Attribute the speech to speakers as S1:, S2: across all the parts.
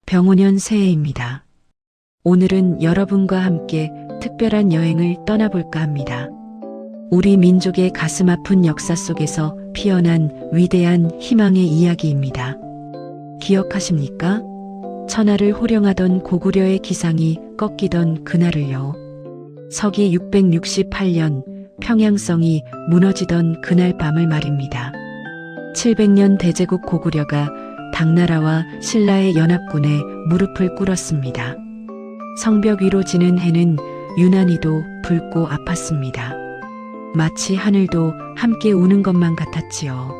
S1: 병오년 새해입니다. 오늘은 여러분과 함께 특별한 여행을 떠나볼까 합니다. 우리 민족의 가슴 아픈 역사 속에서 피어난 위대한 희망의 이야기입니다. 기억하십니까? 천하를 호령하던 고구려의 기상이 꺾이던 그날을요. 서기 668년 평양성이 무너지던 그날 밤을 말입니다. 700년 대제국 고구려가 당나라와 신라의 연합군에 무릎을 꿇었습니다. 성벽 위로 지는 해는 유난히도 붉고 아팠습니다. 마치 하늘도 함께 우는 것만 같았지요.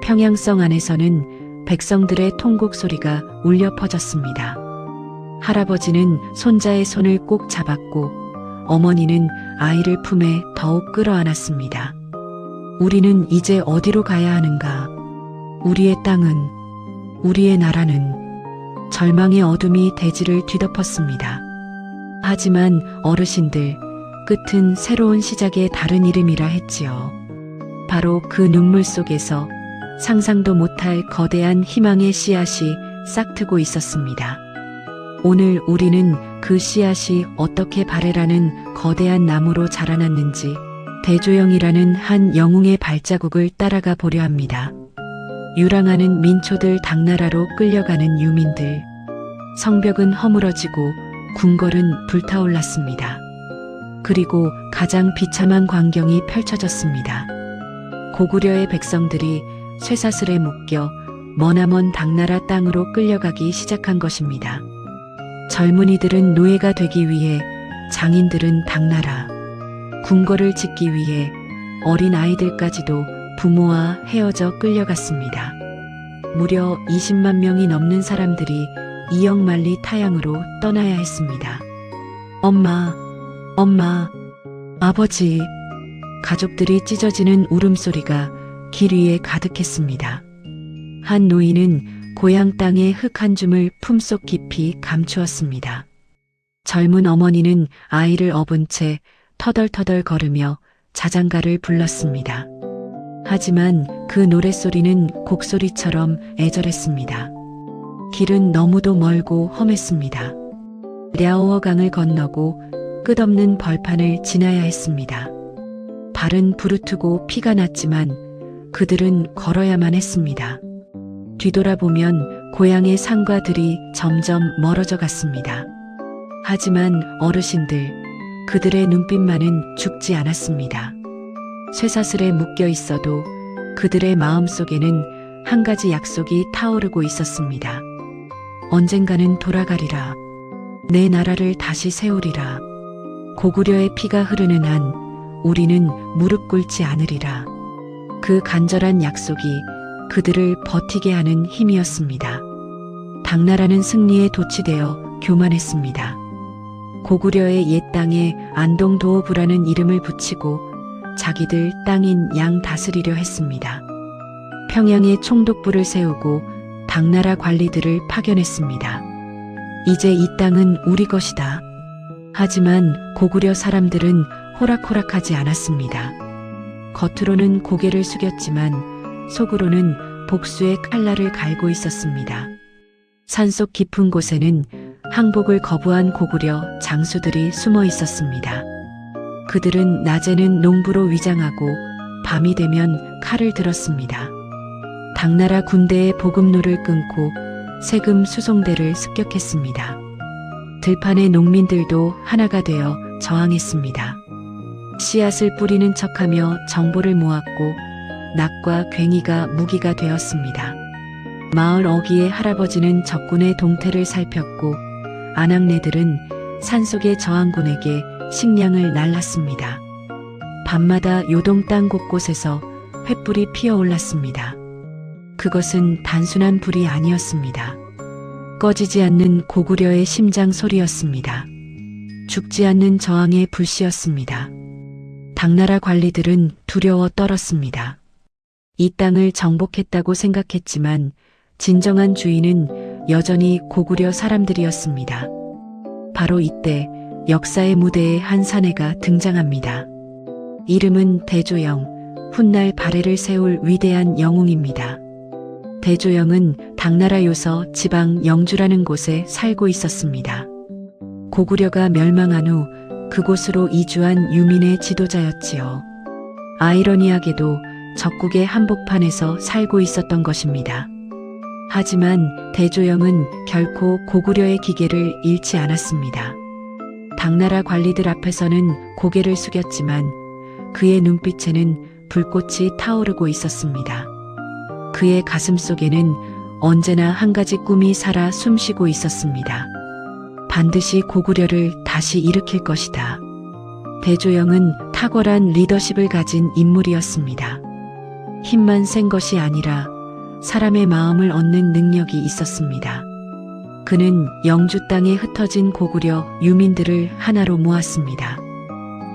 S1: 평양성 안에서는 백성들의 통곡 소리가 울려 퍼졌습니다. 할아버지는 손자의 손을 꼭 잡았고 어머니는 아이를 품에 더욱 끌어안았습니다. 우리는 이제 어디로 가야 하는가? 우리의 땅은, 우리의 나라는 절망의 어둠이 대지를 뒤덮었습니다. 하지만 어르신들, 끝은 새로운 시작의 다른 이름이라 했지요. 바로 그 눈물 속에서 상상도 못할 거대한 희망의 씨앗이 싹트고 있었습니다. 오늘 우리는 그 씨앗이 어떻게 발해라는 거대한 나무로 자라났는지 대조영이라는 한 영웅의 발자국을 따라가 보려 합니다. 유랑하는 민초들, 당나라로 끌려가는 유민들. 성벽은 허물어지고 궁궐은 불타올랐습니다. 그리고 가장 비참한 광경이 펼쳐졌습니다. 고구려의 백성들이 쇠사슬에 묶여 머나먼 당나라 땅으로 끌려가기 시작한 것입니다. 젊은이들은 노예가 되기 위해, 장인들은 당나라, 궁궐을 짓기 위해 어린 아이들까지도 부모와 헤어져 끌려갔습니다. 무려 20만 명이 넘는 사람들이 2억 만리 타향으로 떠나야 했습니다. 엄마, 엄마, 아버지. 가족들이 찢어지는 울음소리가 길 위에 가득했습니다. 한 노인은 고향 땅의 흙 한 줌을 품속 깊이 감추었습니다. 젊은 어머니는 아이를 업은 채 터덜터덜 걸으며 자장가를 불렀습니다. 하지만 그 노랫소리는 곡소리처럼 애절했습니다. 길은 너무도 멀고 험했습니다. 랴오어 강을 건너고 끝없는 벌판을 지나야 했습니다. 발은 부르트고 피가 났지만 그들은 걸어야만 했습니다. 뒤돌아보면 고향의 산과 들이 점점 멀어져 갔습니다. 하지만 어르신들, 그들의 눈빛만은 죽지 않았습니다. 쇠사슬에 묶여 있어도 그들의 마음속에는 한 가지 약속이 타오르고 있었습니다. 언젠가는 돌아가리라. 내 나라를 다시 세우리라. 고구려의 피가 흐르는 한 우리는 무릎 꿇지 않으리라. 그 간절한 약속이 그들을 버티게 하는 힘이었습니다. 당나라는 승리에 도취되어 교만했습니다. 고구려의 옛 땅에 안동도호부라는 이름을 붙이고 자기들 땅인 양 다스리려 했습니다. 평양에 총독부를 세우고 당나라 관리들을 파견했습니다. 이제 이 땅은 우리 것이다. 하지만 고구려 사람들은 호락호락하지 않았습니다. 겉으로는 고개를 숙였지만 속으로는 복수의 칼날을 갈고 있었습니다. 산속 깊은 곳에는 항복을 거부한 고구려 장수들이 숨어 있었습니다. 그들은 낮에는 농부로 위장하고 밤이 되면 칼을 들었습니다. 당나라 군대의 보급로를 끊고 세금 수송대를 습격했습니다. 들판의 농민들도 하나가 되어 저항했습니다. 씨앗을 뿌리는 척하며 정보를 모았고 낫과 괭이가 무기가 되었습니다. 마을 어귀의 할아버지는 적군의 동태를 살폈고 아낙네들은 산속의 저항군에게 식량을 날랐습니다. 밤마다 요동 땅 곳곳에서 횃불이 피어올랐습니다. 그것은 단순한 불이 아니었습니다. 꺼지지 않는 고구려의 심장 소리였습니다. 죽지 않는 저항의 불씨였습니다. 당나라 관리들은 두려워 떨었습니다. 이 땅을 정복했다고 생각했지만 진정한 주인은 여전히 고구려 사람들이었습니다. 바로 이때 역사의 무대에 한 사내가 등장합니다. 이름은 대조영, 훗날 발해를 세울 위대한 영웅입니다. 대조영은 당나라 요서 지방 영주라는 곳에 살고 있었습니다. 고구려가 멸망한 후 그곳으로 이주한 유민의 지도자였지요. 아이러니하게도 적국의 한복판에서 살고 있었던 것입니다. 하지만 대조영은 결코 고구려의 기계를 잃지 않았습니다. 당나라 관리들 앞에서는 고개를 숙였지만 그의 눈빛에는 불꽃이 타오르고 있었습니다. 그의 가슴 속에는 언제나 한 가지 꿈이 살아 숨쉬고 있었습니다. 반드시 고구려를 다시 일으킬 것이다. 대조영은 탁월한 리더십을 가진 인물이었습니다. 힘만 센 것이 아니라 사람의 마음을 얻는 능력이 있었습니다. 그는 영주 땅에 흩어진 고구려 유민들을 하나로 모았습니다.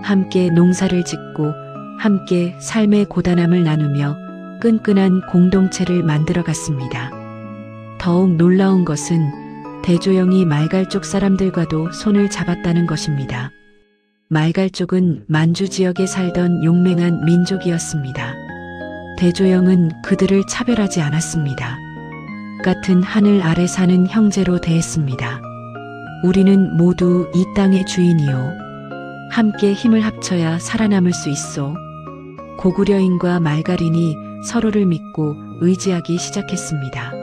S1: 함께 농사를 짓고 함께 삶의 고단함을 나누며 끈끈한 공동체를 만들어갔습니다. 더욱 놀라운 것은 대조영이 말갈족 사람들과도 손을 잡았다는 것입니다. 말갈족은 만주 지역에 살던 용맹한 민족이었습니다. 대조영은 그들을 차별하지 않았습니다. 같은 하늘 아래 사는 형제로 대했습니다. 우리는 모두 이 땅의 주인이요. 함께 힘을 합쳐야 살아남을 수 있소. 고구려인과 말갈인이 서로를 믿고 의지하기 시작했습니다.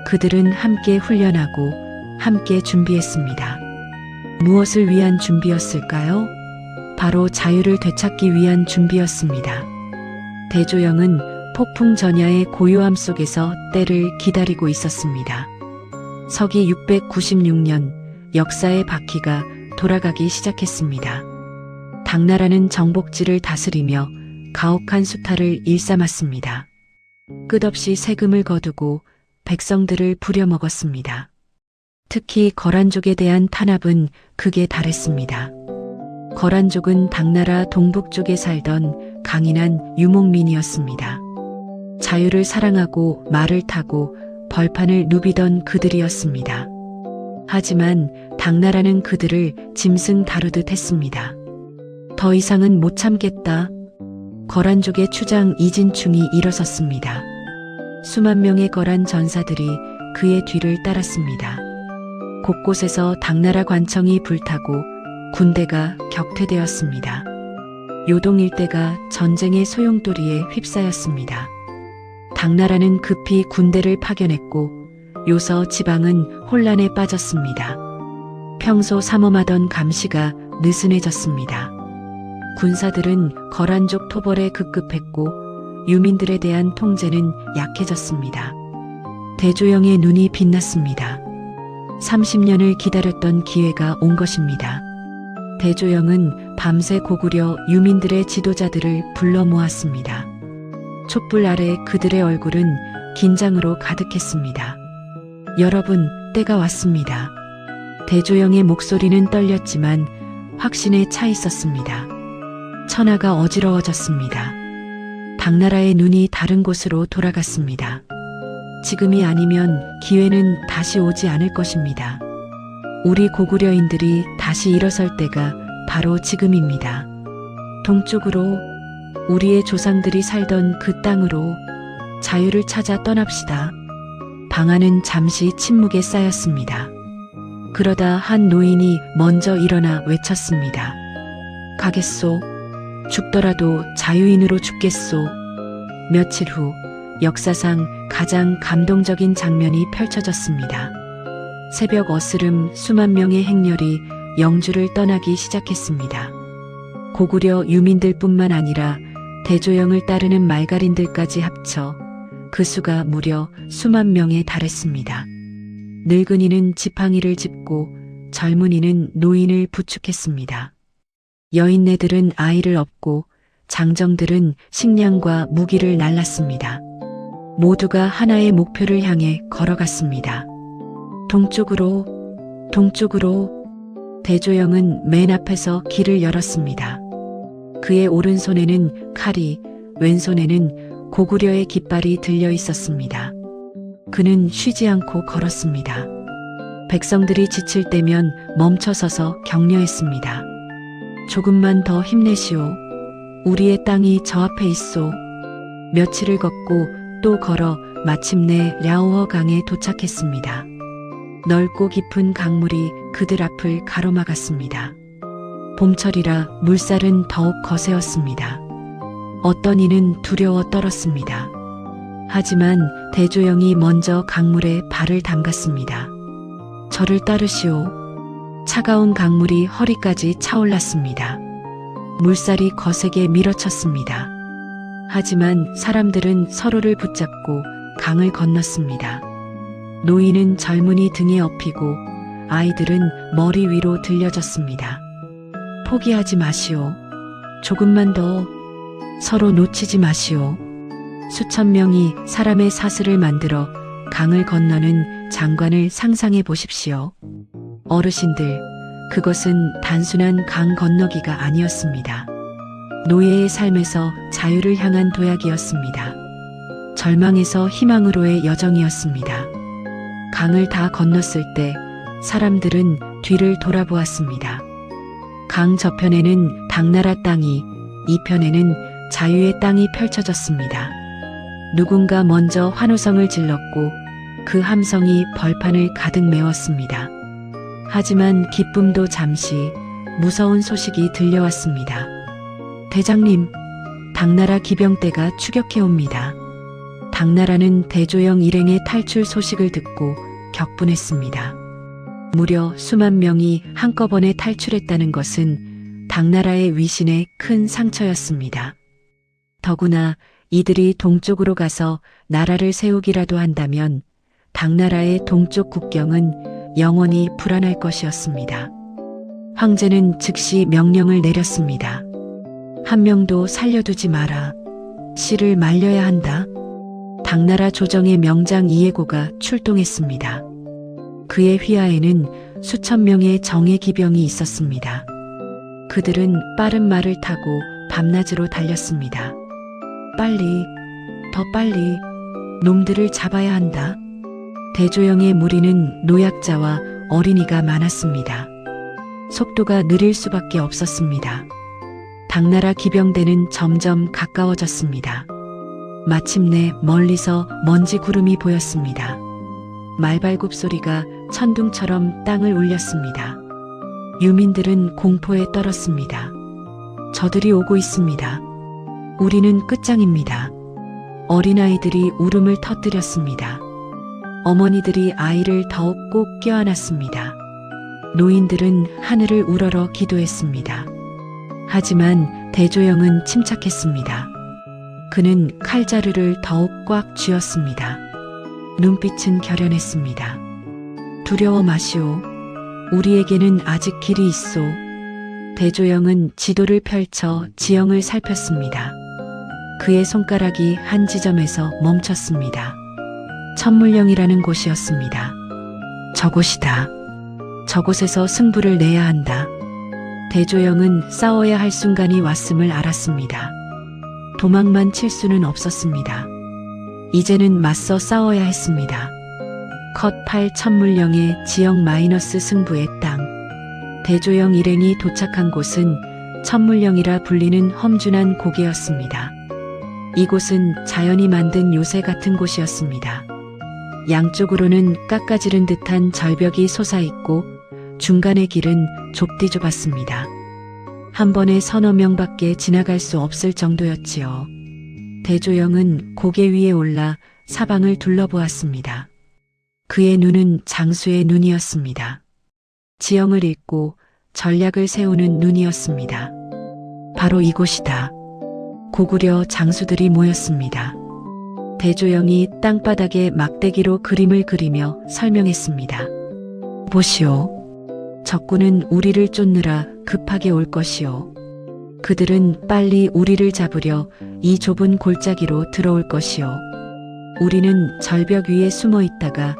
S1: 그들은 함께 훈련하고 함께 준비했습니다. 무엇을 위한 준비였을까요? 바로 자유를 되찾기 위한 준비였습니다. 대조영은 폭풍 전야의 고요함 속에서 때를 기다리고 있었습니다. 서기 696년 역사의 바퀴가 돌아가기 시작했습니다. 당나라는 정복지를 다스리며 가혹한 수탈을 일삼았습니다. 끝없이 세금을 거두고 백성들을 부려먹었습니다. 특히 거란족에 대한 탄압은 극에 달했습니다. 거란족은 당나라 동북쪽에 살던 강인한 유목민이었습니다. 자유를 사랑하고 말을 타고 벌판을 누비던 그들이었습니다. 하지만 당나라는 그들을 짐승 다루듯 했습니다. 더 이상은 못 참겠다. 거란족의 추장 이진충이 일어섰습니다. 수만 명의 거란 전사들이 그의 뒤를 따랐습니다. 곳곳에서 당나라 관청이 불타고 군대가 격퇴되었습니다. 요동 일대가 전쟁의 소용돌이에 휩싸였습니다. 당나라는 급히 군대를 파견했고 요서 지방은 혼란에 빠졌습니다. 평소 삼엄하던 감시가 느슨해졌습니다. 군사들은 거란족 토벌에 급급했고 유민들에 대한 통제는 약해졌습니다. 대조영의 눈이 빛났습니다. 30년을 기다렸던 기회가 온 것입니다. 대조영은 밤새 고구려 유민들의 지도자들을 불러 모았습니다. 촛불 아래 그들의 얼굴은 긴장으로 가득했습니다. 여러분, 때가 왔습니다. 대조영의 목소리는 떨렸지만 확신에 차 있었습니다. 천하가 어지러워졌습니다. 당나라의 눈이 다른 곳으로 돌아갔습니다. 지금이 아니면 기회는 다시 오지 않을 것입니다. 우리 고구려인들이 다시 일어설 때가 바로 지금입니다. 동쪽으로, 우리의 조상들이 살던 그 땅으로 자유를 찾아 떠납시다. 방안은 잠시 침묵에 쌓였습니다. 그러다 한 노인이 먼저 일어나 외쳤습니다. 가겠소. 죽더라도 자유인으로 죽겠소. 며칠 후 역사상 가장 감동적인 장면이 펼쳐졌습니다. 새벽 어스름 수만 명의 행렬이 영주를 떠나기 시작했습니다. 고구려 유민들뿐만 아니라 대조영을 따르는 말갈인들까지 합쳐 그 수가 무려 수만 명에 달했습니다. 늙은이는 지팡이를 짚고 젊은이는 노인을 부축했습니다. 여인네들은 아이를 업고 장정들은 식량과 무기를 날랐습니다. 모두가 하나의 목표를 향해 걸어갔습니다. 동쪽으로, 동쪽으로. 대조영은 맨 앞에서 길을 열었습니다. 그의 오른손에는 칼이, 왼손에는 고구려의 깃발이 들려 있었습니다. 그는 쉬지 않고 걸었습니다. 백성들이 지칠 때면 멈춰서서 격려했습니다. 조금만 더 힘내시오. 우리의 땅이 저 앞에 있소. 며칠을 걷고 또 걸어 마침내 랴오허 강에 도착했습니다. 넓고 깊은 강물이 그들 앞을 가로막았습니다. 봄철이라 물살은 더욱 거세었습니다. 어떤 이는 두려워 떨었습니다. 하지만 대조영이 먼저 강물에 발을 담갔습니다. 저를 따르시오. 차가운 강물이 허리까지 차올랐습니다. 물살이 거세게 밀어쳤습니다. 하지만 사람들은 서로를 붙잡고 강을 건넜습니다. 노인은 젊은이 등에 업히고 아이들은 머리 위로 들려졌습니다. 포기하지 마시오. 조금만 더. 서로 놓치지 마시오. 수천 명이 사람의 사슬을 만들어 강을 건너는 장관을 상상해 보십시오. 어르신들, 그것은 단순한 강 건너기가 아니었습니다. 노예의 삶에서 자유를 향한 도약이었습니다. 절망에서 희망으로의 여정이었습니다. 강을 다 건넜을 때 사람들은 뒤를 돌아보았습니다. 강 저편에는 당나라 땅이, 이편에는 자유의 땅이 펼쳐졌습니다. 누군가 먼저 환호성을 질렀고 그 함성이 벌판을 가득 메웠습니다. 하지만 기쁨도 잠시, 무서운 소식이 들려왔습니다. 대장님, 당나라 기병대가 추격해 옵니다. 당나라는 대조영 일행의 탈출 소식을 듣고 격분했습니다. 무려 수만 명이 한꺼번에 탈출했다는 것은 당나라의 위신에 큰 상처였습니다. 더구나 이들이 동쪽으로 가서 나라를 세우기라도 한다면 당나라의 동쪽 국경은 영원히 불안할 것이었습니다. 황제는 즉시 명령을 내렸습니다. 한 명도 살려두지 마라. 씨를 말려야 한다. 당나라 조정의 명장 이해고가 출동했습니다. 그의 휘하에는 수천 명의 정예 기병이 있었습니다. 그들은 빠른 말을 타고 밤낮으로 달렸습니다. 빨리, 더 빨리, 놈들을 잡아야 한다. 대조영의 무리는 노약자와 어린이가 많았습니다. 속도가 느릴 수밖에 없었습니다. 당나라 기병대는 점점 가까워졌습니다. 마침내 멀리서 먼지 구름이 보였습니다. 말발굽 소리가 천둥처럼 땅을 울렸습니다. 유민들은 공포에 떨었습니다. 저들이 오고 있습니다. 우리는 끝장입니다. 어린아이들이 울음을 터뜨렸습니다. 어머니들이 아이를 더욱 꼭 껴안았습니다. 노인들은 하늘을 우러러 기도했습니다. 하지만 대조영은 침착했습니다. 그는 칼자루를 더욱 꽉 쥐었습니다. 눈빛은 결연했습니다. 두려워 마시오. 우리에게는 아직 길이 있소. 대조영은 지도를 펼쳐 지형을 살폈습니다. 그의 손가락이 한 지점에서 멈췄습니다. 천물령이라는 곳이었습니다. 저곳이다. 저곳에서 승부를 내야 한다. 대조영은 싸워야 할 순간이 왔음을 알았습니다. 도망만 칠 수는 없었습니다. 이제는 맞서 싸워야 했습니다. 컷 8 천물령의 지역 마이너스 승부의 땅. 대조영 일행이 도착한 곳은 천물령이라 불리는 험준한 고개였습니다. 이곳은 자연이 만든 요새 같은 곳이었습니다. 양쪽으로는 깎아지른 듯한 절벽이 솟아있고 중간의 길은 좁디 좁았습니다. 한 번에 서너 명밖에 지나갈 수 없을 정도였지요. 대조영은 고개 위에 올라 사방을 둘러보았습니다. 그의 눈은 장수의 눈이었습니다. 지형을 읽고 전략을 세우는 눈이었습니다. 바로 이곳이다. 고구려 장수들이 모였습니다. 대조영이 땅바닥에 막대기로 그림을 그리며 설명했습니다. 보시오. 적군은 우리를 쫓느라 급하게 올 것이오. 그들은 빨리 우리를 잡으려 이 좁은 골짜기로 들어올 것이오. 우리는 절벽 위에 숨어 있다가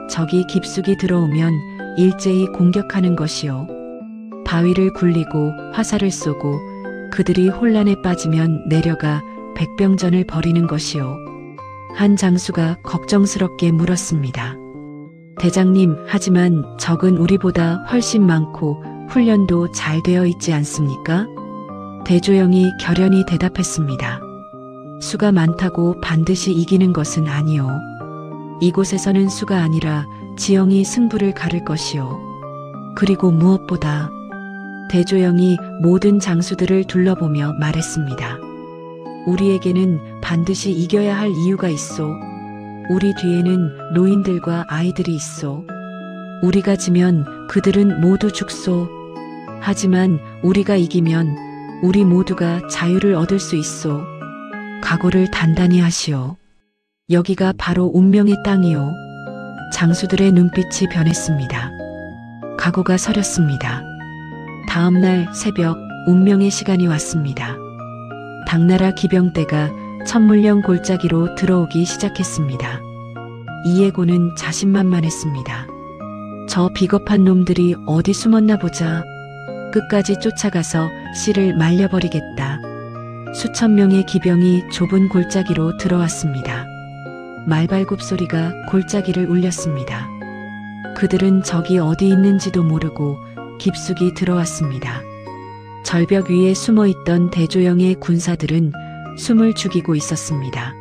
S1: 적이 깊숙이 들어오면 일제히 공격하는 것이오. 바위를 굴리고 화살을 쏘고 그들이 혼란에 빠지면 내려가 백병전을 벌이는 것이오. 한 장수가 걱정스럽게 물었습니다. 대장님, 하지만 적은 우리보다 훨씬 많고 훈련도 잘 되어 있지 않습니까? 대조영이 결연히 대답했습니다. 수가 많다고 반드시 이기는 것은 아니오. 이곳에서는 수가 아니라 지형이 승부를 가를 것이요. 그리고 무엇보다 대조영이 모든 장수들을 둘러보며 말했습니다. 우리에게는 반드시 이겨야 할 이유가 있소. 우리 뒤에는 노인들과 아이들이 있소. 우리가 지면 그들은 모두 죽소. 하지만 우리가 이기면 우리 모두가 자유를 얻을 수 있소. 각오를 단단히 하시오. 여기가 운명의 운명의 땅이요. 장수들의 눈빛이 변했습니다. 각오가 서렸습니다. 다음 날 새벽 운명의 시간이 왔습니다. 당나라 기병대가 천물령 골짜기로 들어오기 시작했습니다. 이예고는 자신만만했습니다. 저 비겁한 놈들이 어디 숨었나 보자. 끝까지 쫓아가서 씨를 말려버리겠다. 수천 명의 기병이 좁은 골짜기로 들어왔습니다. 말발굽 소리가 골짜기를 울렸습니다. 그들은 적이 어디 있는지도 모르고 깊숙이 들어왔습니다. 절벽 위에 숨어있던 대조영의 군사들은 숨을 죽이고 있었습니다.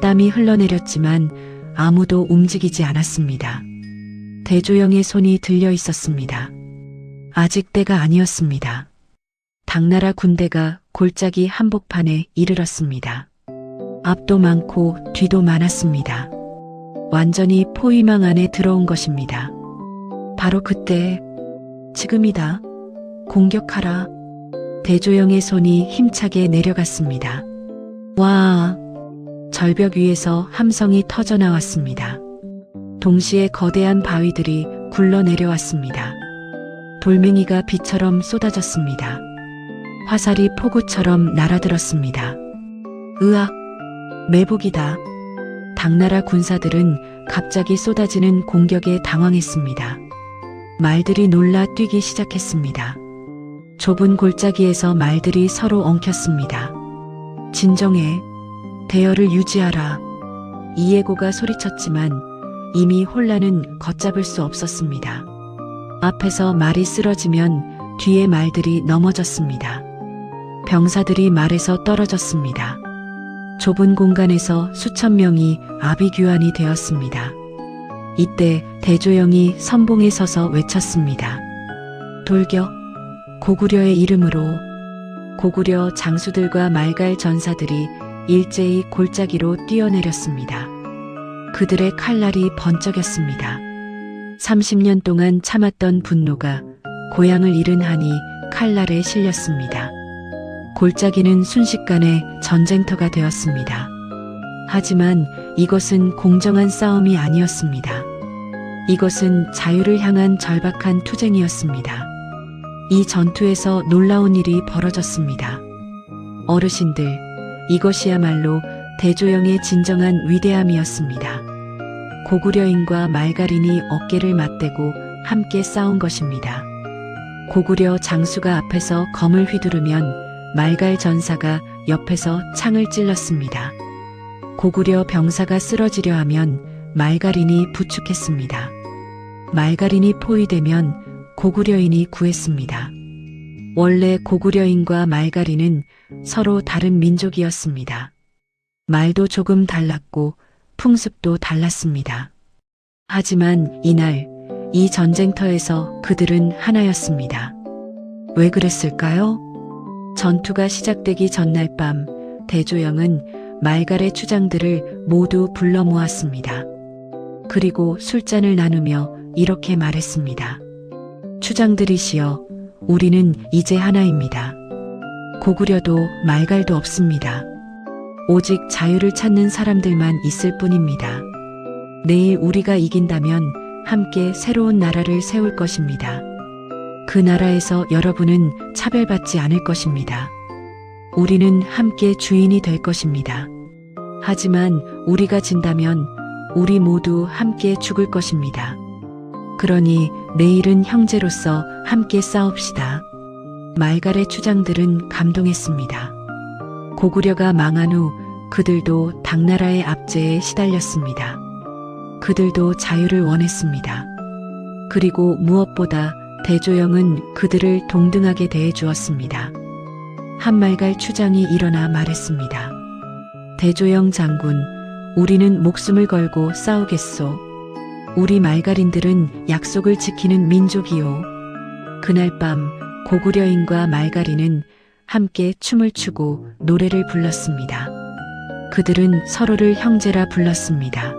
S1: 땀이 흘러내렸지만 아무도 움직이지 않았습니다. 대조영의 손이 들려 있었습니다. 아직 때가 아니었습니다. 당나라 군대가 골짜기 한복판에 이르렀습니다. 앞도 많고 뒤도 많았습니다. 완전히 포위망 안에 들어온 것입니다. 바로 그때, 지금이다. 공격하라. 대조영의 손이 힘차게 내려갔습니다. 와! 절벽 위에서 함성이 터져 나왔습니다. 동시에 거대한 바위들이 굴러 내려왔습니다. 돌멩이가 비처럼 쏟아졌습니다. 화살이 폭우처럼 날아들었습니다. 으악! 매복이다. 당나라 군사들은 갑자기 쏟아지는 공격에 당황했습니다. 말들이 놀라 뛰기 시작했습니다. 좁은 골짜기에서 말들이 서로 엉켰습니다. 진정해. 대열을 유지하라. 이예고가 소리쳤지만 이미 혼란은 걷잡을 수 없었습니다. 앞에서 말이 쓰러지면 뒤에 말들이 넘어졌습니다. 병사들이 말에서 떨어졌습니다. 좁은 공간에서 수천 명이 아비규환이 되었습니다. 이때 대조영이 선봉에 서서 외쳤습니다. 돌격! 고구려의 이름으로. 고구려 장수들과 말갈 전사들이 일제히 골짜기로 뛰어내렸습니다. 그들의 칼날이 번쩍였습니다. 30년 동안 참았던 분노가 고향을 잃은 한이 칼날에 실렸습니다. 골짜기는 순식간에 전쟁터가 되었습니다. 하지만 이것은 공정한 싸움이 아니었습니다. 이것은 자유를 향한 절박한 투쟁이었습니다. 이 전투에서 놀라운 일이 벌어졌습니다. 어르신들, 이것이야말로 대조영의 진정한 위대함이었습니다. 고구려인과 말갈인이 어깨를 맞대고 함께 싸운 것입니다. 고구려 장수가 앞에서 검을 휘두르면 말갈 전사가 옆에서 창을 찔렀습니다. 고구려 병사가 쓰러지려 하면 말갈인이 부축했습니다. 말갈인이 포위되면 고구려인이 구했습니다. 원래 고구려인과 말갈인은 서로 다른 민족이었습니다. 말도 조금 달랐고 풍습도 달랐습니다. 하지만 이날 이 전쟁터에서 그들은 하나였습니다. 왜 그랬을까요? 전투가 시작되기 전날 밤 대조영은 말갈의 추장들을 모두 불러 모았습니다. 그리고 술잔을 나누며 이렇게 말했습니다. 추장들이시여, 우리는 이제 하나입니다. 고구려도 말갈도 없습니다. 오직 자유를 찾는 사람들만 있을 뿐입니다. 내일 우리가 이긴다면 함께 새로운 나라를 세울 것입니다. 그 나라에서 여러분은 차별받지 않을 것입니다. 우리는 함께 주인이 될 것입니다. 하지만 우리가 진다면 우리 모두 함께 죽을 것입니다. 그러니 내일은 형제로서 함께 싸웁시다. 말갈의 추장들은 감동했습니다. 고구려가 망한 후 그들도 당나라의 압제에 시달렸습니다. 그들도 자유를 원했습니다. 그리고 무엇보다 대조영은 그들을 동등하게 대해 주었습니다. 한말갈 추장이 일어나 말했습니다. 대조영 장군, 우리는 목숨을 걸고 싸우겠소. 우리 말가린들은 약속을 지키는 민족이요. 그날 밤 고구려인과 말가린은 함께 춤을 추고 노래를 불렀습니다. 그들은 서로를 형제라 불렀습니다.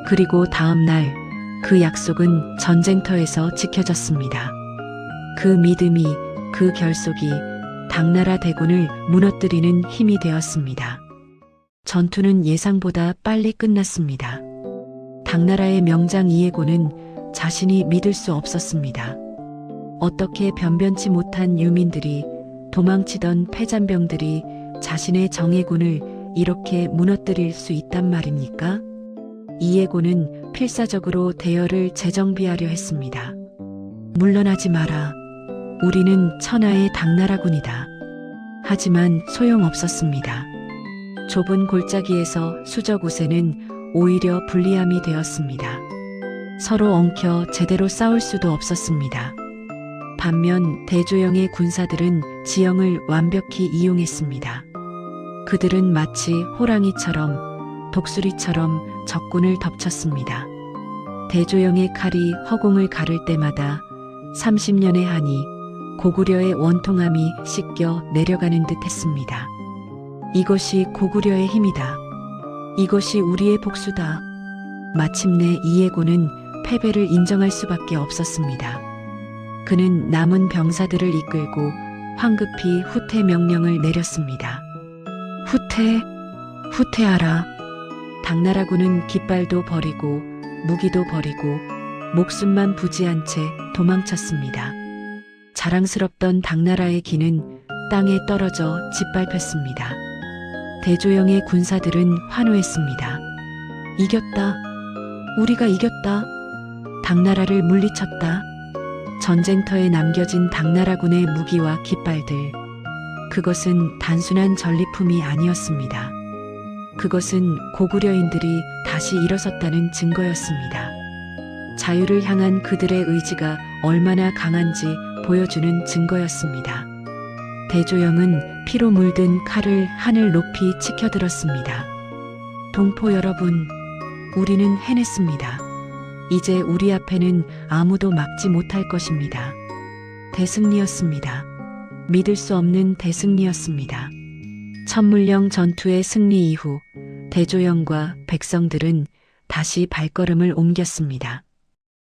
S1: 그리고 다음 날 그 약속은 전쟁터에서 지켜졌습니다. 그 믿음이, 그 결속이 당나라 대군을 무너뜨리는 힘이 되었습니다. 전투는 예상보다 빨리 끝났습니다. 당나라의 명장 이해곤은 자신이 믿을 수 없었습니다. 어떻게 변변치 못한 유민들이, 도망치던 패잔병들이 자신의 정예군을 이렇게 무너뜨릴 수 있단 말입니까? 이해곤은 필사적으로 대열을 재정비하려 했습니다. 물러나지 마라. 우리는 천하의 당나라군이다. 하지만 소용없었습니다. 좁은 골짜기에서 수적우세는 오히려 불리함이 되었습니다. 서로 엉켜 제대로 싸울 수도 없었습니다. 반면 대조영의 군사들은 지형을 완벽히 이용했습니다. 그들은 마치 호랑이처럼, 독수리처럼 적군을 덮쳤습니다. 대조영의 칼이 허공을 가를 때마다 30년의 한이 고구려의 원통함이 씻겨 내려가는 듯 했습니다. 이것이 고구려의 힘이다. 이것이 우리의 복수다. 마침내 이해곤은 패배를 인정할 수밖에 없었습니다. 그는 남은 병사들을 이끌고 황급히 후퇴 명령을 내렸습니다. 후퇴하라. 당나라군은 깃발도 버리고 무기도 버리고 목숨만 부지한 채 도망쳤습니다. 자랑스럽던 당나라의 기는 땅에 떨어져 짓밟혔습니다. 대조영의 군사들은 환호했습니다. 이겼다. 우리가 이겼다. 당나라를 물리쳤다. 전쟁터에 남겨진 당나라군의 무기와 깃발들. 그것은 단순한 전리품이 아니었습니다. 그것은 고구려인들이 다시 일어섰다는 증거였습니다. 자유를 향한 그들의 의지가 얼마나 강한지 보여주는 증거였습니다. 대조영은 피로 물든 칼을 하늘 높이 치켜들었습니다. 동포 여러분, 우리는 해냈습니다. 이제 우리 앞에는 아무도 막지 못할 것입니다. 대승리였습니다. 믿을 수 없는 대승리였습니다. 천물령 전투의 승리 이후 대조영과 백성들은 다시 발걸음을 옮겼습니다.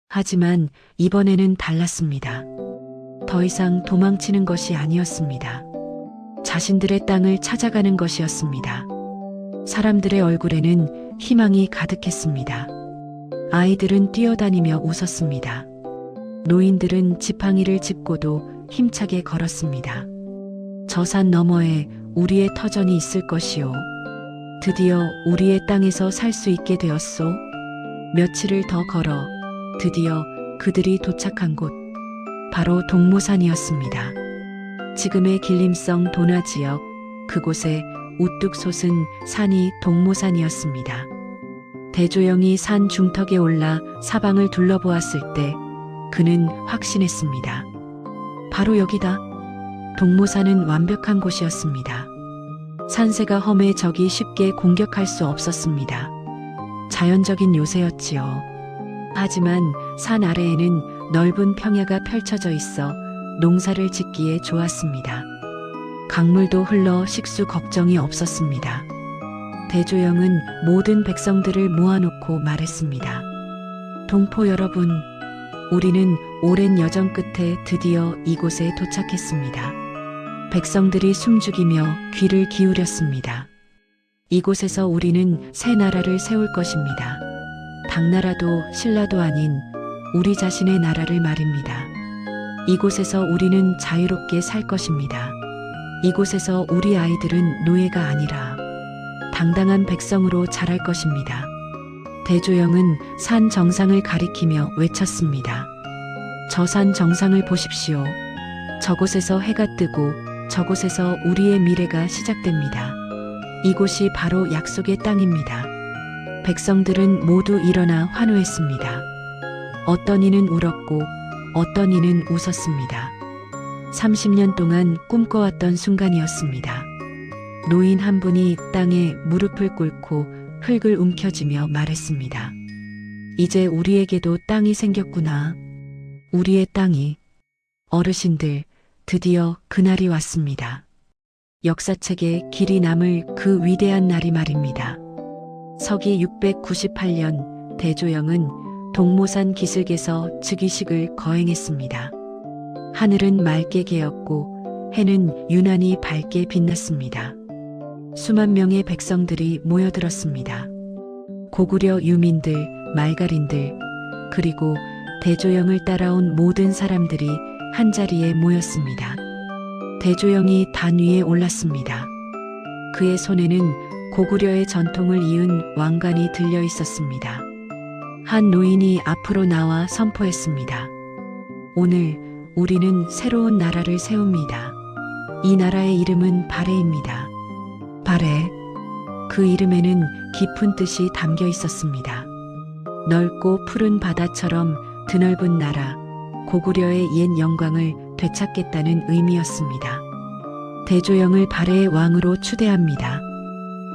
S1: 하지만 이번에는 달랐습니다. 더 이상 도망치는 것이 아니었습니다. 자신들의 땅을 찾아가는 것이었습니다. 사람들의 얼굴에는 희망이 가득했습니다. 아이들은 뛰어다니며 웃었습니다. 노인들은 지팡이를 짚고도 힘차게 걸었습니다. 저 산 너머에 우리의 터전이 있을 것이요. 드디어 우리의 땅에서 살 수 있게 되었소. 며칠을 더 걸어 드디어 그들이 도착한 곳, 바로 동모산이었습니다. 지금의 길림성 도나 지역, 그곳에 우뚝 솟은 산이 동모산이었습니다. 대조영이 산 중턱에 올라 사방을 둘러보았을 때 그는 확신했습니다. 바로 여기다. 동모산은 완벽한 곳이었습니다. 산세가 험해 적이 쉽게 공격할 수 없었습니다. 자연적인 요새였지요. 하지만 산 아래에는 넓은 평야가 펼쳐져 있어 농사를 짓기에 좋았습니다. 강물도 흘러 식수 걱정이 없었습니다. 대조영은 모든 백성들을 모아놓고 말했습니다. 동포 여러분, 우리는 오랜 여정 끝에 드디어 이곳에 도착했습니다. 백성들이 숨죽이며 귀를 기울였습니다. 이곳에서 우리는 새 나라를 세울 것입니다. 당나라도 신라도 아닌 우리 자신의 나라를 말입니다. 이곳에서 우리는 자유롭게 살 것입니다. 이곳에서 우리 아이들은 노예가 아니라 당당한 백성으로 자랄 것입니다. 대조영은 산 정상을 가리키며 외쳤습니다. 저 산 정상을 보십시오. 저곳에서 해가 뜨고 저곳에서 우리의 미래가 시작됩니다. 이곳이 바로 약속의 땅입니다. 백성들은 모두 일어나 환호했습니다. 어떤 이는 울었고 어떤 이는 웃었습니다. 30년 동안 꿈꿔왔던 순간이었습니다. 노인 한 분이 땅에 무릎을 꿇고 흙을 움켜쥐며 말했습니다. 이제 우리에게도 땅이 생겼구나. 우리의 땅이. 어르신들, 드디어 그날이 왔습니다. 역사책에 길이 남을 그 위대한 날이 말입니다. 서기 698년 대조영은 동모산 기슭에서 즉위식을 거행했습니다. 하늘은 맑게 개었고 해는 유난히 밝게 빛났습니다. 수만 명의 백성들이 모여들었습니다. 고구려 유민들, 말갈인들, 그리고 대조영을 따라온 모든 사람들이 한자리에 모였습니다. 대조영이 단 위에 올랐습니다. 그의 손에는 고구려의 전통을 이은 왕관이 들려 있었습니다. 한 노인이 앞으로 나와 선포했습니다. 오늘 우리는 새로운 나라를 세웁니다. 이 나라의 이름은 발해입니다. 발해. 그 이름에는 깊은 뜻이 담겨 있었습니다. 넓고 푸른 바다처럼 드넓은 나라, 고구려의 옛 영광을 되찾겠다는 의미였습니다. 대조영을 발해의 왕으로 추대합니다.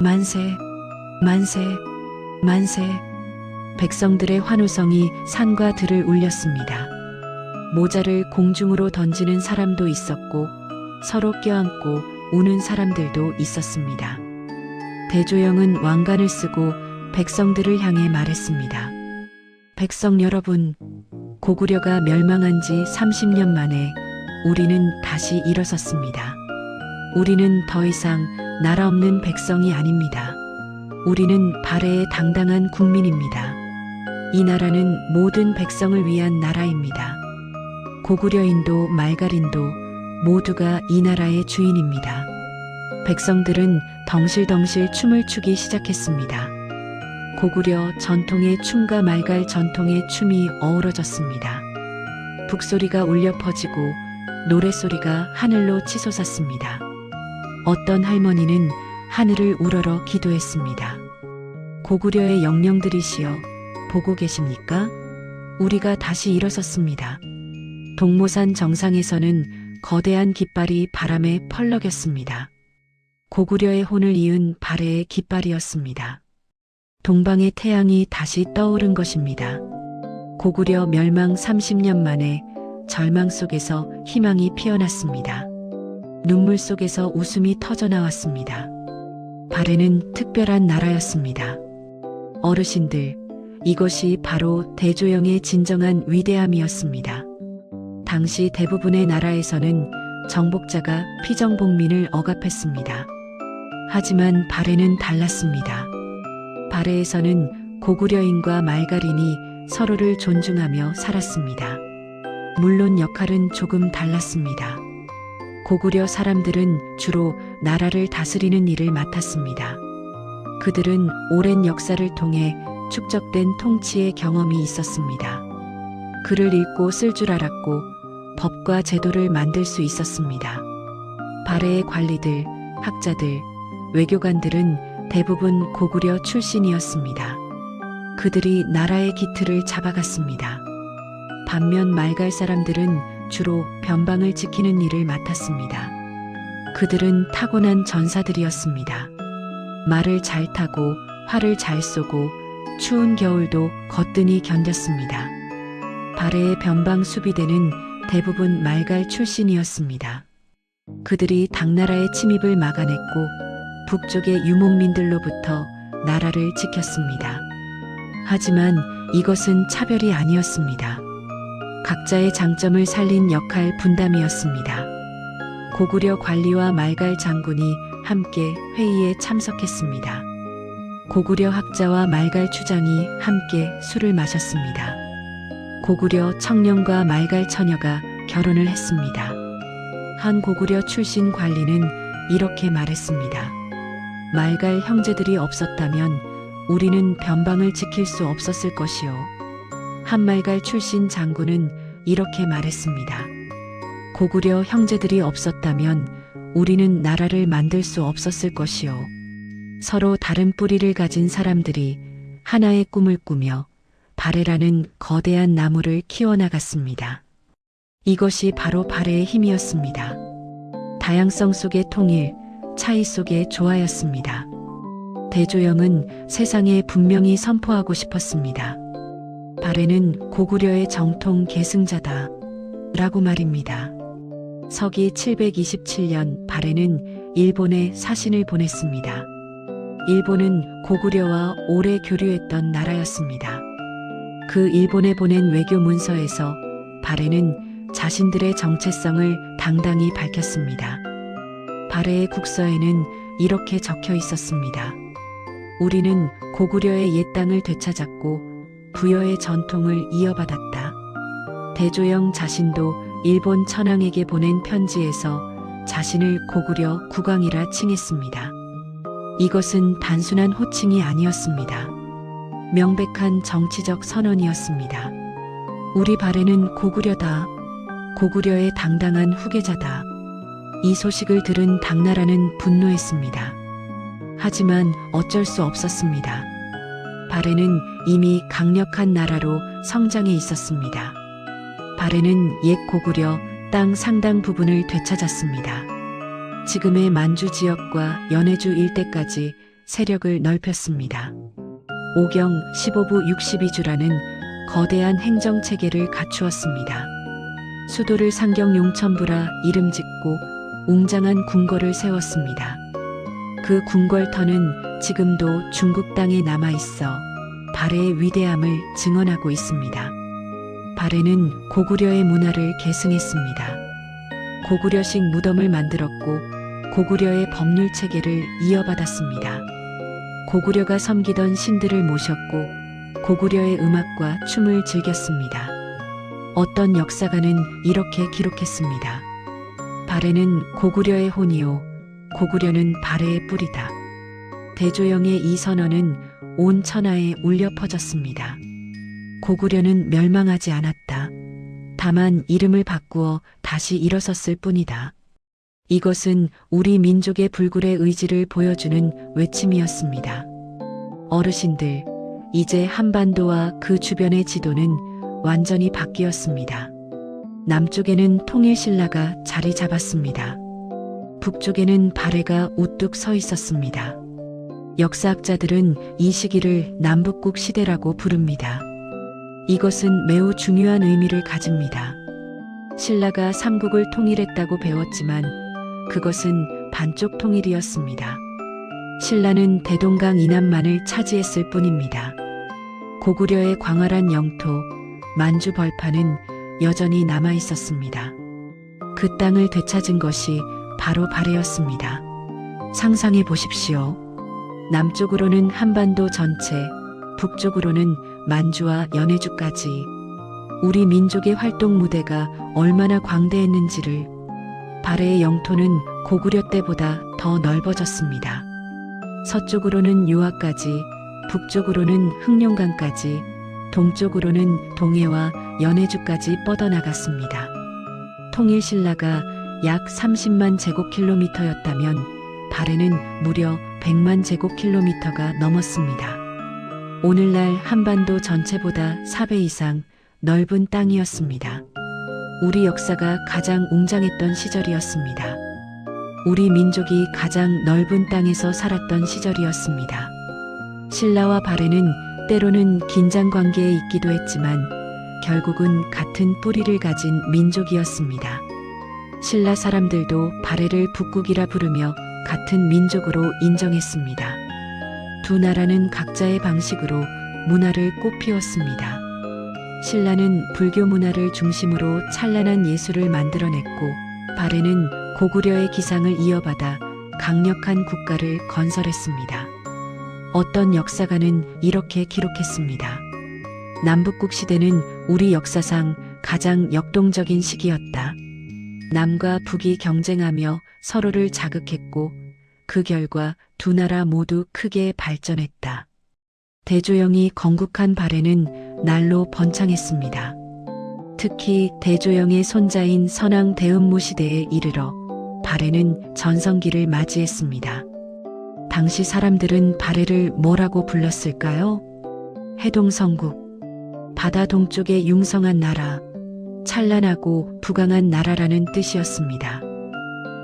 S1: 만세, 만세, 만세. 백성들의 환호성이 산과 들을 울렸습니다. 모자를 공중으로 던지는 사람도 있었고 서로 껴안고 우는 사람들도 있었습니다. 대조영은 왕관을 쓰고 백성들을 향해 말했습니다. 백성 여러분, 고구려가 멸망한 지 30년 만에 우리는 다시 일어섰습니다. 우리는 더 이상 나라 없는 백성이 아닙니다. 우리는 발해의 당당한 국민입니다. 이 나라는 모든 백성을 위한 나라입니다. 고구려인도 말갈인도 모두가 이 나라의 주인입니다. 백성들은 덩실덩실 춤을 추기 시작했습니다. 고구려 전통의 춤과 말갈 전통의 춤이 어우러졌습니다. 북소리가 울려 퍼지고 노랫소리가 하늘로 치솟았습니다. 어떤 할머니는 하늘을 우러러 기도했습니다. 고구려의 영령들이시여, 보고 계십니까? 우리가 다시 일어섰습니다. 동모산 정상에서는 거대한 깃발이 바람에 펄럭였습니다. 고구려의 혼을 이은 발해의 깃발이었습니다. 동방의 태양이 다시 떠오른 것입니다. 고구려 멸망 30년 만에 절망 속에서 희망이 피어났습니다. 눈물 속에서 웃음이 터져나왔습니다. 발해는 특별한 나라였습니다. 어르신들, 이것이 바로 대조영의 진정한 위대함이었습니다. 당시 대부분의 나라에서는 정복자가 피정복민을 억압했습니다. 하지만 발해는 달랐습니다. 발해에서는 고구려인과 말갈인이 서로를 존중하며 살았습니다. 물론 역할은 조금 달랐습니다. 고구려 사람들은 주로 나라를 다스리는 일을 맡았습니다. 그들은 오랜 역사를 통해 축적된 통치의 경험이 있었습니다. 글을 읽고 쓸 줄 알았고 법과 제도를 만들 수 있었습니다. 발해의 관리들, 학자들, 외교관들은 대부분 고구려 출신이었습니다. 그들이 나라의 기틀을 잡아갔습니다. 반면 말갈 사람들은 주로 변방을 지키는 일을 맡았습니다. 그들은 타고난 전사들이었습니다. 말을 잘 타고 활을 잘 쏘고 추운 겨울도 거뜬히 견뎠습니다. 발해의 변방 수비대는 대부분 말갈 출신이었습니다. 그들이 당나라의 침입을 막아냈고 북쪽의 유목민들로부터 나라를 지켰습니다. 하지만 이것은 차별이 아니었습니다. 각자의 장점을 살린 역할 분담이었습니다. 고구려 관리와 말갈 장군이 함께 회의에 참석했습니다. 고구려 학자와 말갈 추장이 함께 술을 마셨습니다. 고구려 청년과 말갈 처녀가 결혼을 했습니다. 한 고구려 출신 관리는 이렇게 말했습니다. 말갈 형제들이 없었다면 우리는 변방을 지킬 수 없었을 것이요. 한 말갈 출신 장군은 이렇게 말했습니다. 고구려 형제들이 없었다면 우리는 나라를 만들 수 없었을 것이요. 서로 다른 뿌리를 가진 사람들이 하나의 꿈을 꾸며 발해라는 거대한 나무를 키워나갔습니다. 이것이 바로 발해의 힘이었습니다. 다양성 속의 통일, 차이 속의 조화였습니다. 대조영은 세상에 분명히 선포하고 싶었습니다. 발해는 고구려의 정통 계승자다 라고 말입니다. 서기 727년 발해는 일본에 사신을 보냈습니다. 일본은 고구려와 오래 교류했던 나라였습니다. 그 일본에 보낸 외교 문서에서 발해는 자신들의 정체성을 당당히 밝혔습니다. 발해의 국서에는 이렇게 적혀 있었습니다. 우리는 고구려의 옛 땅을 되찾았고 부여의 전통을 이어받았다. 대조영 자신도 일본 천황에게 보낸 편지에서 자신을 고구려 국왕이라 칭했습니다. 이것은 단순한 호칭이 아니었습니다. 명백한 정치적 선언이었습니다. 우리 발해는 고구려다. 고구려의 당당한 후계자다. 이 소식을 들은 당나라는 분노했습니다. 하지만 어쩔 수 없었습니다. 발해는 이미 강력한 나라로 성장해 있었습니다. 발해는 옛 고구려 땅 상당 부분을 되찾았습니다. 지금의 만주 지역과 연해주 일대까지 세력을 넓혔습니다. 오경 15부 62주라는 거대한 행정체계를 갖추었습니다. 수도를 상경 용천부라 이름 짓고 웅장한 궁궐을 세웠습니다. 그 궁궐터는 지금도 중국 땅에 남아있어 발해의 위대함을 증언하고 있습니다. 발해는 고구려의 문화를 계승했습니다. 고구려식 무덤을 만들었고 고구려의 법률 체계를 이어받았습니다. 고구려가 섬기던 신들을 모셨고 고구려의 음악과 춤을 즐겼습니다. 어떤 역사가는 이렇게 기록했습니다. 발해는 고구려의 혼이요 고구려는 발해의 뿌리다. 대조영의 이 선언은 온 천하에 울려 퍼졌습니다. 고구려는 멸망하지 않았다. 다만 이름을 바꾸어 다시 일어섰을 뿐이다. 이것은 우리 민족의 불굴의 의지를 보여주는 외침이었습니다. 어르신들, 이제 한반도와 그 주변의 지도는 완전히 바뀌었습니다. 남쪽에는 통일신라가 자리 잡았습니다. 북쪽에는 발해가 우뚝 서 있었습니다. 역사학자들은 이 시기를 남북국 시대라고 부릅니다. 이것은 매우 중요한 의미를 가집니다. 신라가 삼국을 통일했다고 배웠지만 그것은 반쪽 통일이었습니다. 신라는 대동강 이남만을 차지했을 뿐입니다. 고구려의 광활한 영토, 만주 벌판은 여전히 남아 있었습니다. 그 땅을 되찾은 것이 바로 발해였습니다. 상상해 보십시오. 남쪽으로는 한반도 전체, 북쪽으로는 만주와 연해주까지 우리 민족의 활동 무대가 얼마나 광대했는지를. 발해의 영토는 고구려 때보다 더 넓어졌습니다. 서쪽으로는 유화까지, 북쪽으로는 흑룡강까지, 동쪽으로는 동해와 연해주까지 뻗어나갔습니다. 통일신라가 약 30만 제곱킬로미터였다면 발해는 무려 100만 제곱킬로미터가 넘었습니다. 오늘날 한반도 전체보다 4배 이상 넓은 땅이었습니다. 우리 역사가 가장 웅장했던 시절이었습니다. 우리 민족이 가장 넓은 땅에서 살았던 시절이었습니다. 신라와 발해는 때로는 긴장 관계에 있기도 했지만 결국은 같은 뿌리를 가진 민족이었습니다. 신라 사람들도 발해를 북국이라 부르며 같은 민족으로 인정했습니다. 두 나라는 각자의 방식으로 문화를 꽃피웠습니다. 신라는 불교 문화를 중심으로 찬란한 예술을 만들어냈고 발해는 고구려의 기상을 이어받아 강력한 국가를 건설했습니다. 어떤 역사가는 이렇게 기록했습니다. 남북국 시대는 우리 역사상 가장 역동적인 시기였다. 남과 북이 경쟁하며 서로를 자극했고 그 결과 두 나라 모두 크게 발전했다. 대조영이 건국한 발해는 날로 번창했습니다. 특히 대조영의 손자인 선왕 대음모 시대에 이르러 발해는 전성기를 맞이했습니다. 당시 사람들은 발해를 뭐라고 불렀을까요? 해동성국, 바다 동쪽의 융성한 나라, 찬란하고 부강한 나라라는 뜻이었습니다.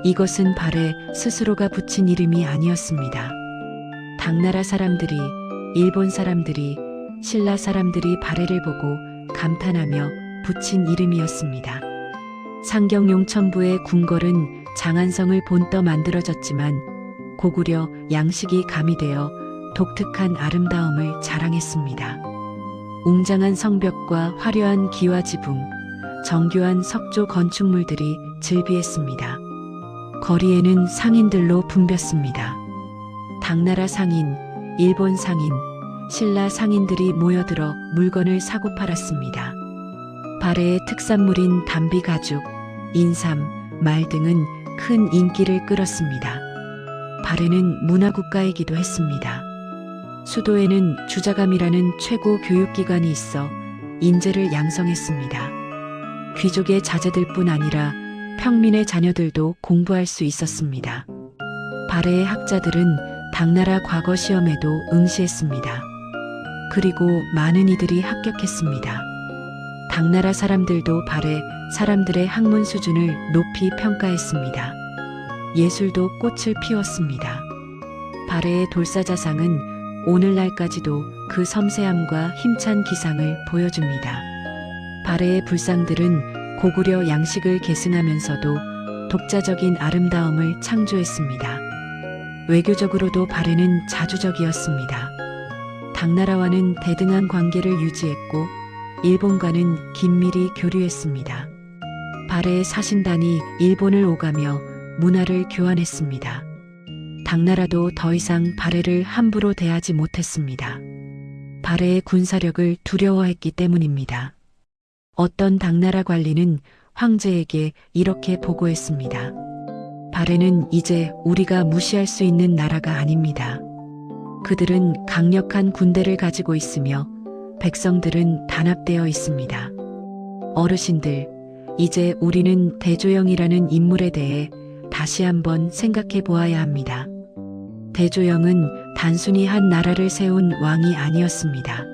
S1: 이것은 발해 스스로가 붙인 이름이 아니었습니다. 당나라 사람들이, 일본 사람들이, 신라 사람들이 발해를 보고 감탄하며 붙인 이름이었습니다. 상경용천부의 궁궐은 장안성을 본떠 만들어졌지만 고구려 양식이 가미되어 독특한 아름다움을 자랑했습니다. 웅장한 성벽과 화려한 기와지붕, 정교한 석조 건축물들이 즐비했습니다. 거리에는 상인들로 붐볐습니다. 당나라 상인, 일본 상인, 신라 상인들이 모여들어 물건을 사고 팔았습니다. 발해의 특산물인 담비 가죽, 인삼, 말 등은 큰 인기를 끌었습니다. 발해는 문화국가이기도 했습니다. 수도에는 주자감이라는 최고 교육기관이 있어 인재를 양성했습니다. 귀족의 자제들뿐 아니라 평민의 자녀들도 공부할 수 있었습니다. 발해의 학자들은 당나라 과거 시험에도 응시했습니다. 그리고 많은 이들이 합격했습니다. 당나라 사람들도 발해 사람들의 학문 수준을 높이 평가했습니다. 예술도 꽃을 피웠습니다. 발해의 돌사자상은 오늘날까지도 그 섬세함과 힘찬 기상을 보여줍니다. 발해의 불상들은 고구려 양식을 계승하면서도 독자적인 아름다움을 창조했습니다. 외교적으로도 발해는 자주적이었습니다. 당나라와는 대등한 관계를 유지했고 일본과는 긴밀히 교류했습니다. 발해의 사신단이 일본을 오가며 문화를 교환했습니다. 당나라도 더 이상 발해를 함부로 대하지 못했습니다. 발해의 군사력을 두려워했기 때문입니다. 어떤 당나라 관리는 황제에게 이렇게 보고했습니다. 발해는 이제 우리가 무시할 수 있는 나라가 아닙니다. 그들은 강력한 군대를 가지고 있으며 백성들은 단합되어 있습니다. 어르신들, 이제 우리는 대조영이라는 인물에 대해 다시 한번 생각해 보아야 합니다. 대조영은 단순히 한 나라를 세운 왕이 아니었습니다.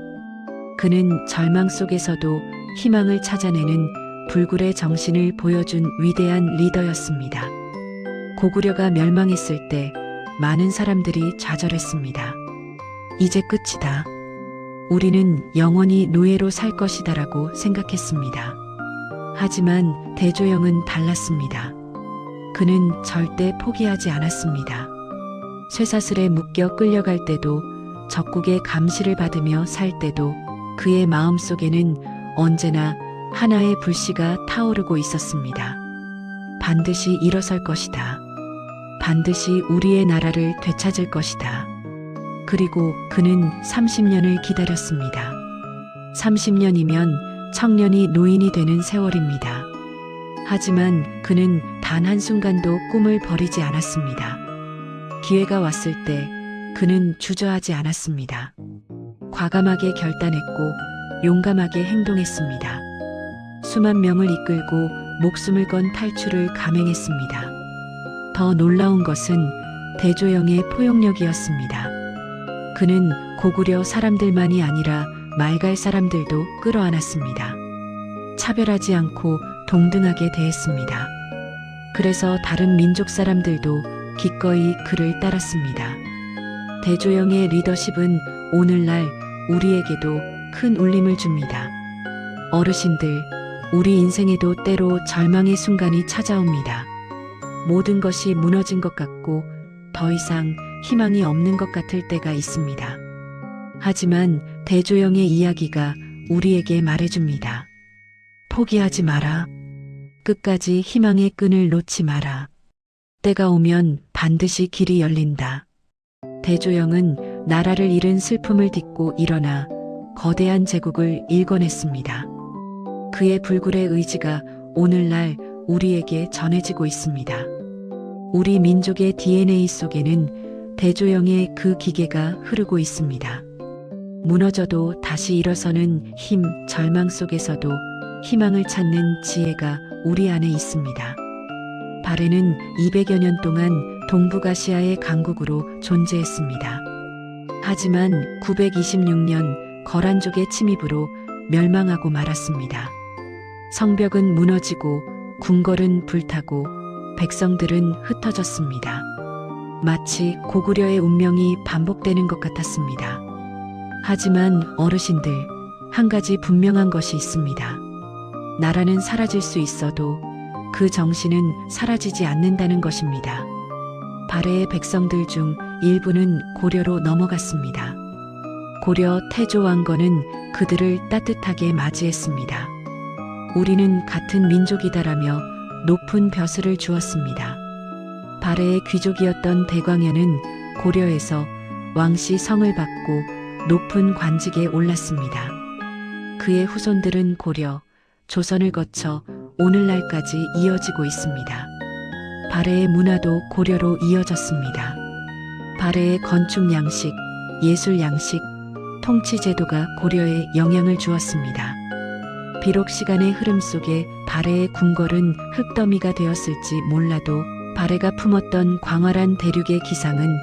S1: 그는 절망 속에서도 희망을 찾아내는 불굴의 정신을 보여준 위대한 리더였습니다. 고구려가 멸망했을 때 많은 사람들이 좌절했습니다. 이제 끝이다. 우리는 영원히 노예로 살 것이다라고 생각했습니다. 하지만 대조영은 달랐습니다. 그는 절대 포기하지 않았습니다. 쇠사슬에 묶여 끌려갈 때도 적국의 감시를 받으며 살 때도 그의 마음속에는 언제나 하나의 불씨가 타오르고 있었습니다. 반드시 일어설 것이다. 반드시 우리의 나라를 되찾을 것이다. 그리고 그는 30년을 기다렸습니다. 30년이면 청년이 노인이 되는 세월입니다. 하지만 그는 단 한순간도 꿈을 버리지 않았습니다. 기회가 왔을 때 그는 주저하지 않았습니다. 과감하게 결단했고 용감하게 행동했습니다. 수만 명을 이끌고 목숨을 건 탈출을 감행했습니다. 더 놀라운 것은 대조영의 포용력이었습니다. 그는 고구려 사람들만이 아니라 말갈 사람들도 끌어안았습니다. 차별하지 않고 동등하게 대했습니다. 그래서 다른 민족 사람들도 기꺼이 그를 따랐습니다. 대조영의 리더십은 오늘날 우리에게도 큰 울림을 줍니다. 어르신들, 우리 인생에도 때로 절망의 순간이 찾아옵니다. 모든 것이 무너진 것 같고 더 이상 희망이 없는 것 같을 때가 있습니다. 하지만 대조영의 이야기가 우리에게 말해줍니다. 포기하지 마라. 끝까지 희망의 끈을 놓지 마라. 때가 오면 반드시 길이 열린다. 대조영은 나라를 잃은 슬픔을 딛고 일어나 거대한 제국을 일궈냈습니다. 그의 불굴의 의지가 오늘날 우리에게 전해지고 있습니다. 우리 민족의 DNA 속에는 대조영의 그 기계가 흐르고 있습니다. 무너져도 다시 일어서는 힘, 절망 속에서도 희망을 찾는 지혜가 우리 안에 있습니다. 발해는 200여 년 동안 동북아시아의 강국으로 존재했습니다. 하지만 926년 거란족의 침입으로 멸망하고 말았습니다. 성벽은 무너지고 궁궐은 불타고 백성들은 흩어졌습니다. 마치 고구려의 운명이 반복되는 것 같았습니다. 하지만 어르신들, 한 가지 분명한 것이 있습니다. 나라는 사라질 수 있어도 그 정신은 사라지지 않는다는 것입니다. 발해의 백성들 중 일부는 고려로 넘어갔습니다. 고려 태조 왕건은 그들을 따뜻하게 맞이했습니다. 우리는 같은 민족이다라며 높은 벼슬을 주었습니다. 발해의 귀족이었던 대광현은 고려에서 왕씨 성을 받고 높은 관직에 올랐습니다. 그의 후손들은 고려, 조선을 거쳐 오늘날까지 이어지고 있습니다. 발해의 문화도 고려로 이어졌습니다. 발해의 건축 양식, 예술 양식, 통치 제도가 고려에 영향을 주었습니다. 비록 시간의 흐름 속에 발해의 궁궐은 흙더미가 되었을지 몰라도 발해가 품었던 광활한 대륙의 기상은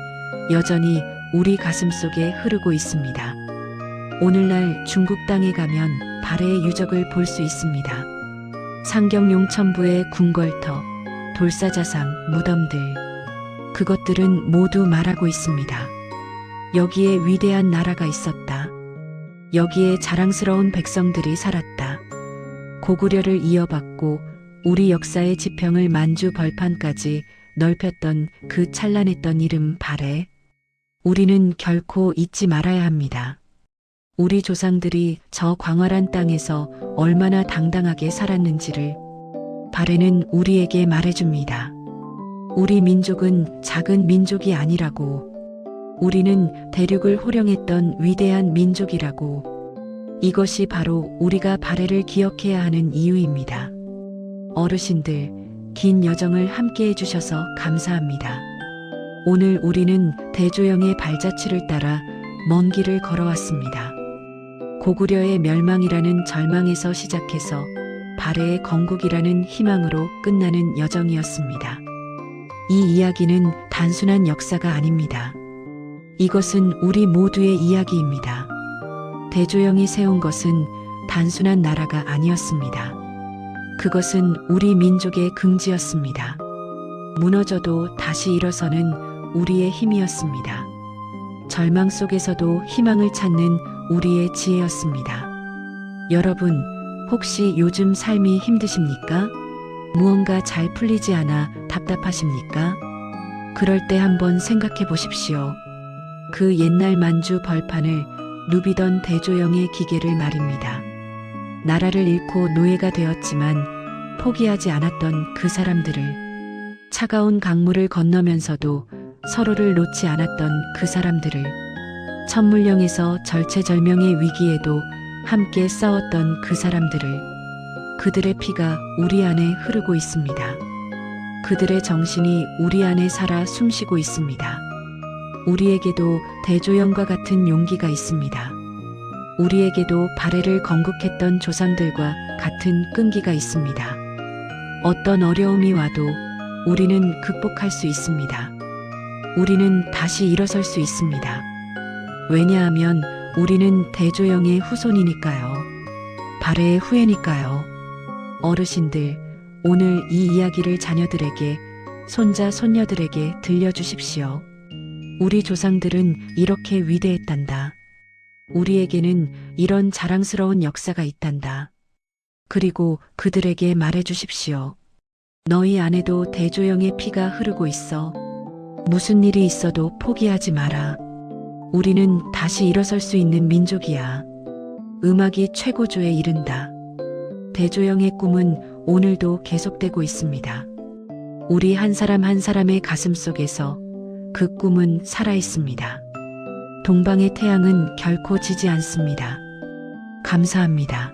S1: 여전히 우리 가슴 속에 흐르고 있습니다. 오늘날 중국 땅에 가면 발해의 유적을 볼 수 있습니다. 상경용천부의 궁궐터, 돌사자상, 무덤들. 그것들은 모두 말하고 있습니다. 여기에 위대한 나라가 있었다. 여기에 자랑스러운 백성들이 살았다. 고구려를 이어받고 우리 역사의 지평을 만주 벌판까지 넓혔던 그 찬란했던 이름 발해. 우리는 결코 잊지 말아야 합니다. 우리 조상들이 저 광활한 땅에서 얼마나 당당하게 살았는지를 발해는 우리에게 말해줍니다. 우리 민족은 작은 민족이 아니라고. 우리는 대륙을 호령했던 위대한 민족이라고. 이것이 바로 우리가 발해를 기억해야 하는 이유입니다. 어르신들, 긴 여정을 함께 해주셔서 감사합니다. 오늘 우리는 대조영의 발자취를 따라 먼 길을 걸어왔습니다. 고구려의 멸망이라는 절망에서 시작해서 발해의 건국이라는 희망으로 끝나는 여정이었습니다. 이 이야기는 단순한 역사가 아닙니다. 이것은 우리 모두의 이야기입니다. 대조영이 세운 것은 단순한 나라가 아니었습니다. 그것은 우리 민족의 긍지였습니다. 무너져도 다시 일어서는 우리의 힘이었습니다. 절망 속에서도 희망을 찾는 우리의 지혜였습니다. 여러분, 혹시 요즘 삶이 힘드십니까? 무언가 잘 풀리지 않아 답답하십니까? 그럴 때 한번 생각해 보십시오. 그 옛날 만주 벌판을 누비던 대조영의 기계를 말입니다. 나라를 잃고 노예가 되었지만 포기하지 않았던 그 사람들을, 차가운 강물을 건너면서도 서로를 놓지 않았던 그 사람들을, 천물령에서 절체절명의 위기에도 함께 싸웠던 그 사람들을, 그들의 피가 우리 안에 흐르고 있습니다. 그들의 정신이 우리 안에 살아 숨쉬고 있습니다. 우리에게도 대조영과 같은 용기가 있습니다. 우리에게도 발해를 건국했던 조상들과 같은 끈기가 있습니다. 어떤 어려움이 와도 우리는 극복할 수 있습니다. 우리는 다시 일어설 수 있습니다. 왜냐하면 우리는 대조영의 후손이니까요. 발해의 후예니까요. 어르신들, 오늘 이 이야기를 자녀들에게, 손자, 손녀들에게 들려주십시오. 우리 조상들은 이렇게 위대했단다. 우리에게는 이런 자랑스러운 역사가 있단다. 그리고 그들에게 말해주십시오. 너희 안에도 대조영의 피가 흐르고 있어. 무슨 일이 있어도 포기하지 마라. 우리는 다시 일어설 수 있는 민족이야. 음악이 최고조에 이른다. 대조영의 꿈은 오늘도 계속되고 있습니다. 우리 한 사람 한 사람의 가슴 속에서 그 꿈은 살아있습니다. 동방의 태양은 결코 지지 않습니다. 감사합니다.